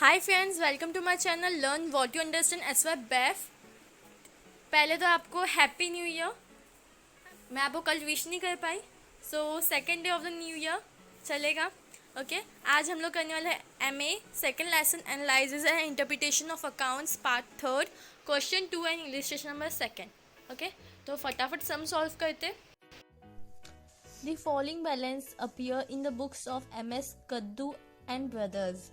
Hi friends, welcome to my channel learn what you understand S Y BAF. पहले तो आपको happy new year. मैं आपको कल विश नहीं कर पाई, so second day of the new year चलेगा। ओके आज हम लोग करने वाले हैं MA second lesson analysis and interpretation of accounts part third, question 2 and illustration number second. Okay तो फटाफट सम सॉल्व करते। The following balance appear in the books of MS Kaddu and Brothers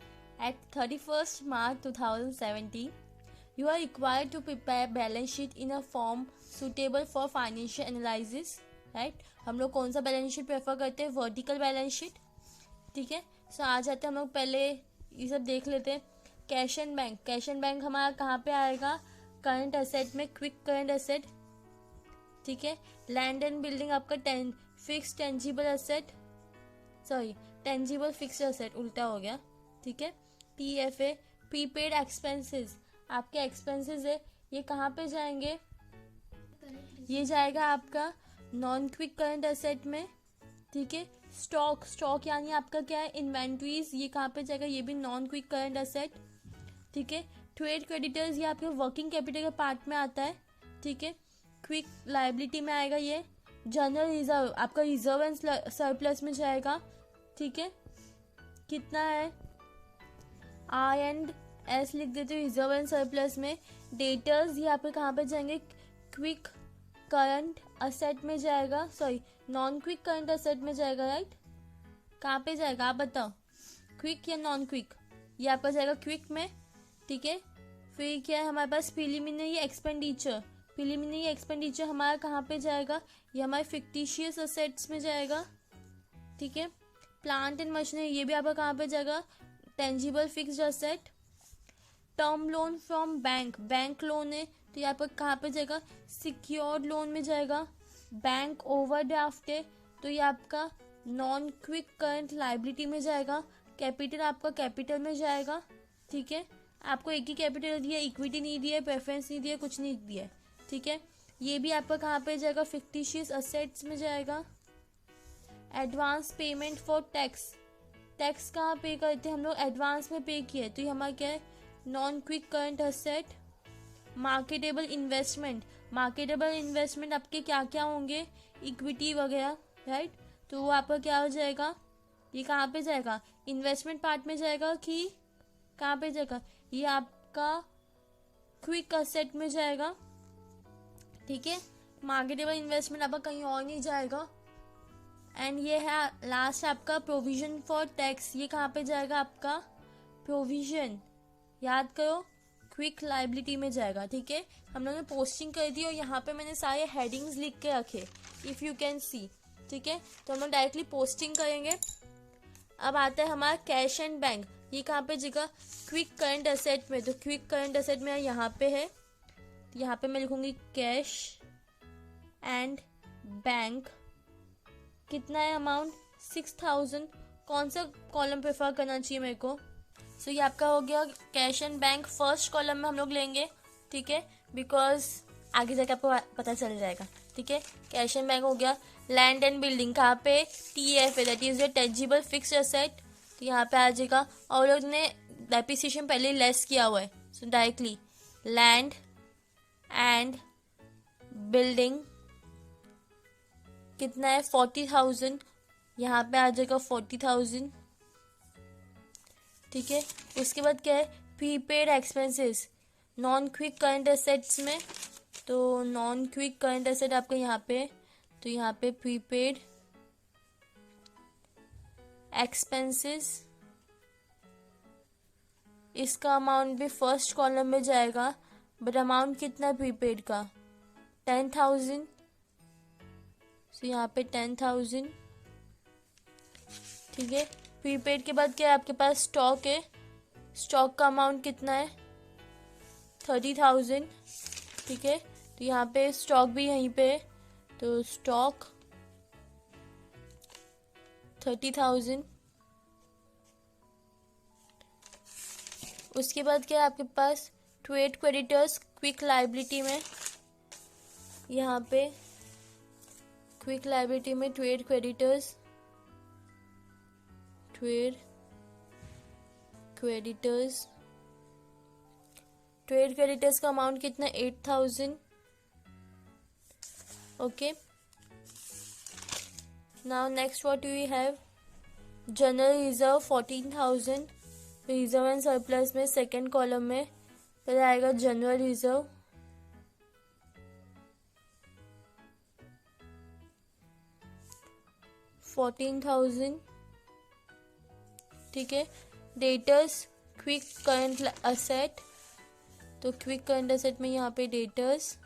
at 31st March 2017. You are required to prepare balance sheet in a form suitable for financial analysis. Right? हम लोग कौन सा balance sheet prefer करते हैं? Vertical balance sheet. ठीक है, सो आ जाते हैं हम लोग पहले ये सब देख लेते हैं। Cash and bank, cash and bank हमारा कहाँ पे आएगा? करंट एसेट में, क्विक करंट एसेट। ठीक है, लैंड एंड बिल्डिंग आपका fix tangible asset, sorry tangible fixed asset उल्टा हो गया। ठीक है, PFA प्रीपेड एक्सपेंसेस, आपके एक्सपेंसेस है ये कहाँ पे जाएंगे? ये जाएगा आपका नॉन क्विक करंट एसेट में। ठीक है, स्टॉक, स्टॉक यानी आपका क्या है? इन्वेंट्रीज, ये कहाँ पे जाएगा? ये भी नॉन क्विक करंट एसेट। ठीक है, ट्रेड क्रेडिटर्स ये आपके वर्किंग कैपिटल के पार्ट में आता है। ठीक है, क्विक लाइबिलिटी में आएगा ये। जनरल रिजर्व आपका रिजर्व एंड सरप्लस में जाएगा। ठीक है, कितना है? R&S लिख देते हो रिजर्व एंड सरप्लस में। डेटर्स ये आपके कहाँ पे जाएंगे? क्विक करंट असेट में जाएगा, sorry non quick current asset में जाएगा। राइट, कहाँ पे जाएगा आप बताओ? क्विक या नॉन क्विक? ये आपका जाएगा क्विक में। ठीक है, फिर क्या है हमारे पास? प्रिलिमिनरी एक्सपेंडिचर, प्रिलिमिनरी एक्सपेंडिचर हमारा कहाँ पे जाएगा? ये हमारे फिक्टिशियस असेट्स में जाएगा। ठीक है, प्लांट एंड मशीनरी ये भी आपका कहाँ पे जाएगा? Tangible fixed asset. Term loan from bank, bank loan है तो ये आपका कहाँ पे जाएगा? सिक्योर्ड लोन में जाएगा। बैंक ओवरड्राफ्ट है तो ये आपका नॉन क्विक करंट लाइबिलिटी में जाएगा। कैपिटल आपका कैपिटल में जाएगा। ठीक है, आपको एक ही कैपिटल दिया, इक्विटी नहीं दिया, प्रेफरेंस नहीं दिया, कुछ नहीं दिया। ठीक है, ये भी आपका कहाँ पे जाएगा? फिक्टिशियस असेट्स में जाएगा। Advance payment for tax, tax कहाँ पे करते हैं हम लोग? एडवांस में पे किया है तो ये हमारा क्या है? Non quick current asset. Marketable investment, marketable investment आपके क्या क्या होंगे? इक्विटी वगैरह। राइट, तो वो आपका क्या हो जाएगा? ये कहाँ पे जाएगा? इन्वेस्टमेंट पार्ट में जाएगा कि कहाँ पे जाएगा? ये आपका क्विक असेट में जाएगा। ठीक है, मार्केटेबल इन्वेस्टमेंट आपका कहीं और नहीं जाएगा। एंड ये है लास्ट आपका प्रोविजन फॉर टैक्स, ये कहाँ पे जाएगा आपका? प्रोविजन, याद करो, क्विक लाइबिलिटी में जाएगा। ठीक है, हम लोगों ने पोस्टिंग कर दी और यहाँ पे मैंने सारे हेडिंग्स लिख के रखे, इफ़ यू कैन सी। ठीक है, तो हम लोग डायरेक्टली पोस्टिंग करेंगे। अब आता है हमारा कैश एंड बैंक, ये कहाँ पे जगह? क्विक करंट एसेट में, तो क्विक करंट एसेट में यहाँ पे है, तो यहाँ पे मैं लिखूंगी कैश एंड बैंक। कितना है अमाउंट? 6000। कौन सा कॉलम प्रेफर करना चाहिए मेरे को? सो ये आपका हो गया cash and bank, first column में हम लोग लेंगे। ठीक है, बिकॉज आगे जाके आपको पता चल जाएगा। ठीक है, कैश एंड बैंक हो गया। लैंड एंड बिल्डिंग कहाँ पे? TFA that is your tangible fixed asset, तो यहाँ पे आ जाएगा। और लोग ने डेप्रिसिएशन पहले लेस किया हुआ है, सो डायरेक्टली लैंड एंड बिल्डिंग कितना है? 40,000, यहाँ पे आ जाएगा 40,000। ठीक है, उसके बाद क्या है? Prepaid expenses, non quick current assets में, तो नॉन क्विक करंट एसेट आपका यहाँ पे, तो यहाँ पे प्रीपेड एक्सपेंसेस, इसका अमाउंट भी फर्स्ट कॉलम में जाएगा। बट अमाउंट कितना है प्रीपेड का? 10,000, तो यहाँ पे 10,000। ठीक है, प्रीपेड के बाद क्या है आपके पास? स्टॉक है, स्टॉक का अमाउंट कितना है? 30,000। ठीक है, तो यहाँ पे स्टॉक भी यहीं पे है, तो स्टॉक 30,000। उसके बाद क्या है आपके पास? ट्रेड क्रेडिटर्स क्विक लाइबिलिटी में, यहाँ पे क्विक लाइबिलिटी में trade creditors, trade creditors trade creditors का अमाउंट कितना, 8,000. Okay, now next what we have, general reserve 14,000. Reserve and surplus में सेकेंड कॉलम में पहले आएगा जनरल रिजर्व. $14,000. ठीक है. डेटर्स क्विक करंट असेट, तो क्विक करंट असेट में यहाँ पे डेटर्स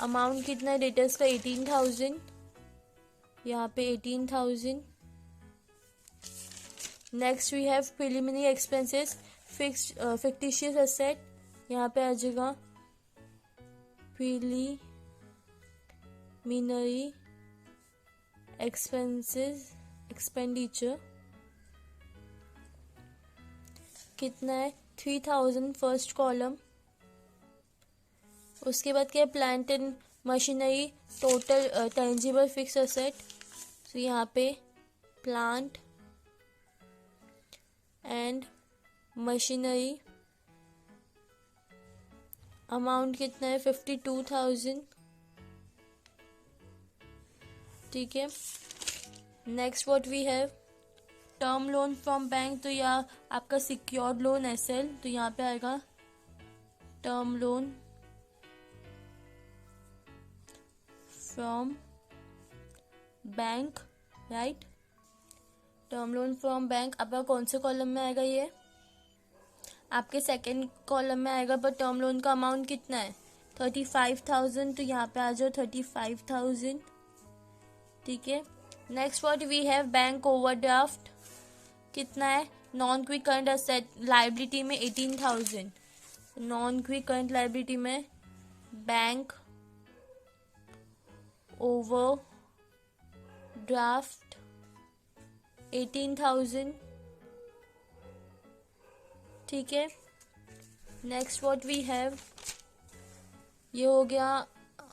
अमाउंट कितना है, डेटर्स का 18,000. यहाँ पे 18,000. Next we have preliminary expenses fictitious asset. यहाँ पे आ जाएगा प्रिलिमिनरी एक्सपेंसेस एक्सपेंडिचर कितना है, 3,000 फर्स्ट कॉलम. उसके बाद क्या है, plant and machinery total tangible fixed asset. तो यहाँ पे प्लांट एंड मशीनरी अमाउंट कितना है, 52,000. ठीक है. Next what we have, term loan from bank, तो या आपका सिक्योर्ड लोन एसएल, तो यहाँ पे आएगा term loan from bank, right. Term loan from bank आपका कौन से कॉलम में आएगा, ये आपके सेकेंड कॉलम में आएगा. पर टर्म लोन का अमाउंट कितना है, 35,000. तो यहाँ पे आ जाओ 35,000. ठीक है. Next what we have, bank overdraft कितना है, non quick current asset liability में 18,000. नॉन क्विक करंट लाइबिलिटी में बैंक ओवरड्राफ्ट 18,000. ठीक है. नेक्स्ट व्हाट वी हैव, ये हो गया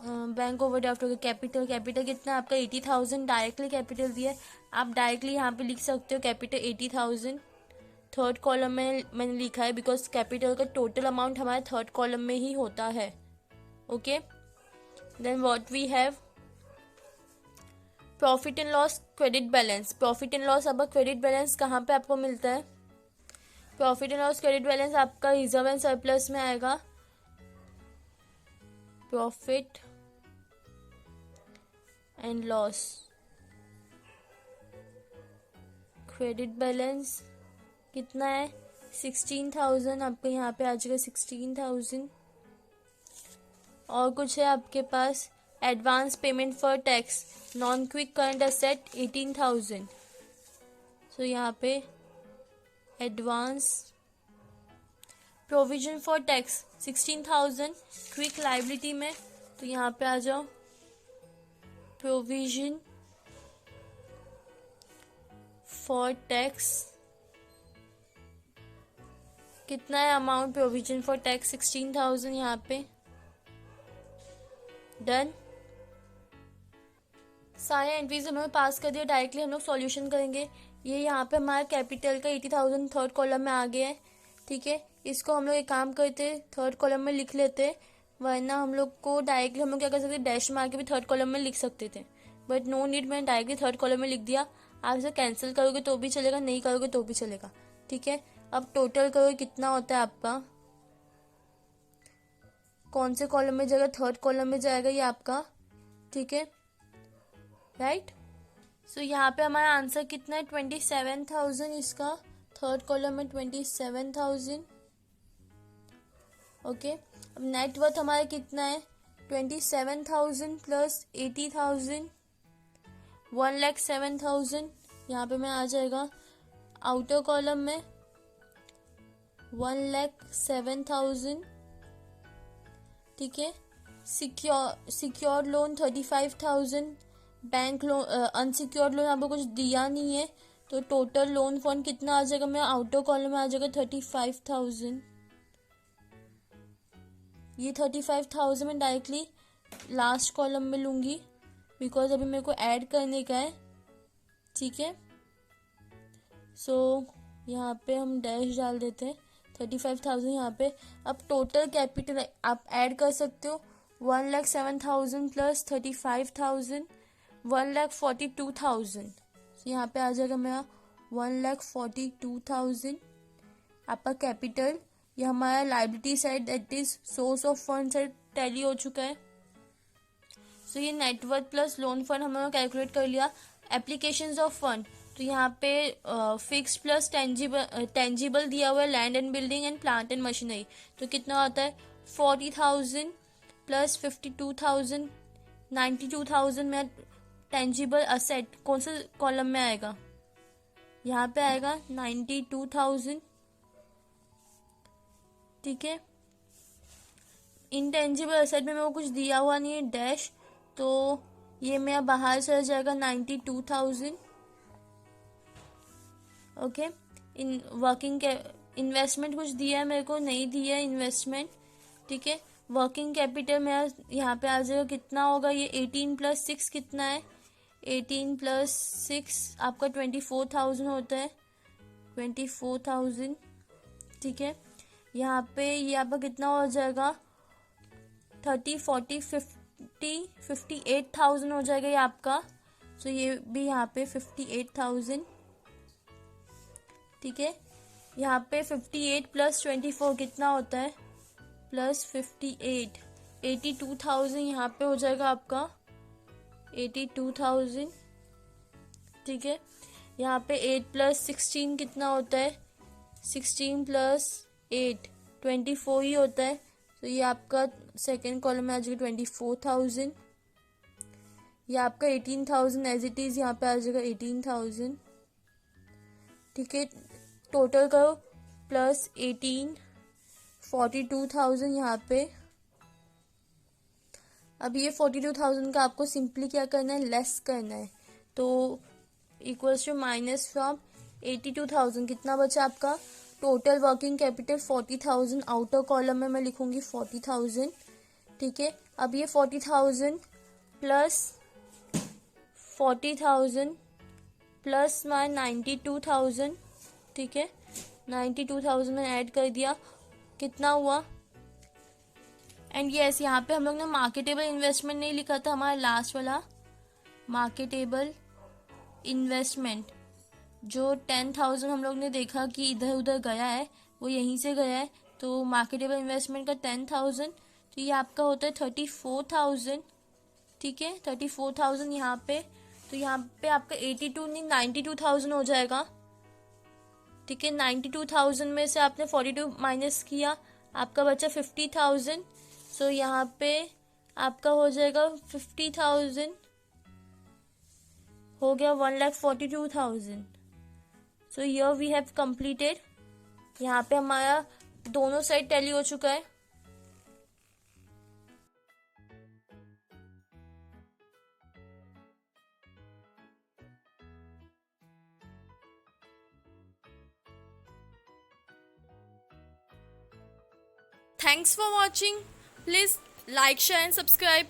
बैंक ओवरड्राफ्ट हो गया. कैपिटल कितना है आपका, 80,000. डायरेक्टली कैपिटल दिया है, आप डायरेक्टली यहाँ पे लिख सकते हो कैपिटल 80,000. थर्ड कॉलम में मैंने लिखा है बिकॉज कैपिटल का टोटल अमाउंट हमारे थर्ड कॉलम में ही होता है. Okay. Then what we have, profit and loss credit balance. Profit and loss आपका क्रेडिट बैलेंस कहाँ पे आपको मिलता है, profit and loss credit balance आपका रिजर्व एंड सरप्लस में आएगा. Profit and loss credit balance कितना है, 16,000. आपके यहाँ पे आ जाएगा 16,000. और कुछ है आपके पास, advance payment for tax non quick current asset 18,000. So यहाँ पे advance provision for tax 16,000 quick liability में. तो यहाँ पे आ जाओ प्रोविजन फॉर टैक्स कितना है अमाउंट, प्रोविजन फॉर टैक्स 16,000. यहाँ पे डन. सारे एंट्रीज हम लोग पास कर दिया. डायरेक्टली हम लोग सॉल्यूशन करेंगे. ये यहाँ पे हमारा कैपिटल का 80,000 थर्ड कॉलम में आ गया है. ठीक है. इसको हम लोग एक काम करते, थर्ड कॉलम में लिख लेते, वरना हम लोग को डायरेक्टली हम लोग क्या कर सकते, डैश मार के भी थर्ड कॉलम में लिख सकते थे. बट नो नीड, मैंने डायरेक्टली थर्ड कॉलम में लिख दिया. आप इसे कैंसिल करोगे तो भी चलेगा, नहीं करोगे तो भी चलेगा. ठीक है. अब टोटल करोगे कितना होता है आपका, कौन से कॉलम में जाएगा, थर्ड कॉलम में जाएगा ये आपका. ठीक है, राइट. सो यहाँ पे हमारा आंसर कितना है, 27,000. इसका थर्ड कॉलम में 27,000. ओके. अब नेटवर्थ हमारा कितना है, 27,000 प्लस 80,000, 1,07,000. यहाँ पे मैं आ जाएगा आउटर कॉलम में 1,07,000. ठीक है. Secured loan 35,000. Bank loan unsecured loan आपको कुछ दिया नहीं है, तो टोटल लोन फंड कितना आ जाएगा, मेरा आउटर कॉलम में आ जाएगा 35,000. ये 35,000 में डायरेक्टली लास्ट कॉलम में लूंगी बिकॉज अभी मेरे को ऐड करने का है. ठीक है. सो यहाँ पे हम डैश डाल देते हैं 35,000 यहाँ पे। अब टोटल कैपिटल आप ऐड कर सकते हो, 1,07,000 प्लस 35,000, 1,42,000। यहाँ पे आ जाएगा मेरा 1,42,000 आपका कैपिटल। ये हमारा liability side that is source of fund side tally हो चुका है। सो ये नेटवर्थ प्लस लोन फंड हमने कैलकुलेट कर लिया। एप्लीकेशंस ऑफ फंड, तो यहाँ पे फिक्स प्लस टेंजिबल दिया हुआ है, land and building and plant and machinery. तो कितना आता है 40,000 प्लस 52,000, 92,000 में टेंजिबल असेट कौन सा कॉलम में आएगा, यहाँ पे आएगा 92,000। ठीक है, इंटेंजिबल असेट में मेरे को कुछ दिया हुआ नहीं है डैश, तो ये मेरा बाहर से आ जाएगा 92,000। ओके, इन वर्किंग इन्वेस्टमेंट कुछ दिया है मेरे को, नहीं दिया है इन्वेस्टमेंट। ठीक है, वर्किंग कैपिटल मेरा यहाँ पे आ जाएगा, कितना होगा ये 18 प्लस 6 कितना है, 18 प्लस 6 आपका 24,000 होता है, 24,000। ठीक है, यहाँ पे ये आपका कितना हो जाएगा 30, 40, 50, 58,000 हो जाएगा ये आपका। सो ये भी यहाँ पे 58,000। ठीक है, यहाँ पे 58 प्लस 24 कितना होता है, प्लस 58, 82,000 यहाँ पे हो जाएगा आपका 82,000। ठीक है, यहाँ पे 8 प्लस 16 कितना होता है, 16 प्लस 8 24 ही होता है। तो ये आपका सेकेंड कॉलम में आ जाएगा 24,000। ये आपका 18,000 एज इट इज यहाँ पे आ जाएगा 18,000। ठीक है, टोटल करो प्लस 18, 42,000 यहाँ पे। अब ये 42,000 का आपको सिंपली क्या करना है, लेस करना है। तो इक्वल्स टू माइनस फ्रॉम 82,000 कितना बचा आपका, total working capital 40,000, outer column में मैं लिखूंगी 40,000। ठीक है, अब ये 40,000 प्लस 40,000 प्लस माई 92,000। ठीक है, 92,000 में ऐड कर दिया, कितना हुआ। एंड यस, यहाँ पे हम लोग ने मार्केटेबल इन्वेस्टमेंट नहीं लिखा था, हमारा लास्ट वाला मार्केटेबल इन्वेस्टमेंट जो 10,000 हम लोग ने देखा कि इधर उधर गया है, वो यहीं से गया है। तो मार्केटेबल इन्वेस्टमेंट का 10,000, तो ये आपका होता है 34,000। ठीक है, 34,000 यहाँ पे, तो यहाँ पे आपका 82 नहीं 92,000 हो जाएगा। ठीक है, 92,000 में से आपने 42 माइनस किया, आपका बचा 50,000। सो यहाँ पे आपका हो जाएगा 50,000 हो गया 1,42,000। So here we have completed. यहाँ पे हमारा दोनों साइड टैली हो चुका है। Thanks for watching. Please like, share and subscribe.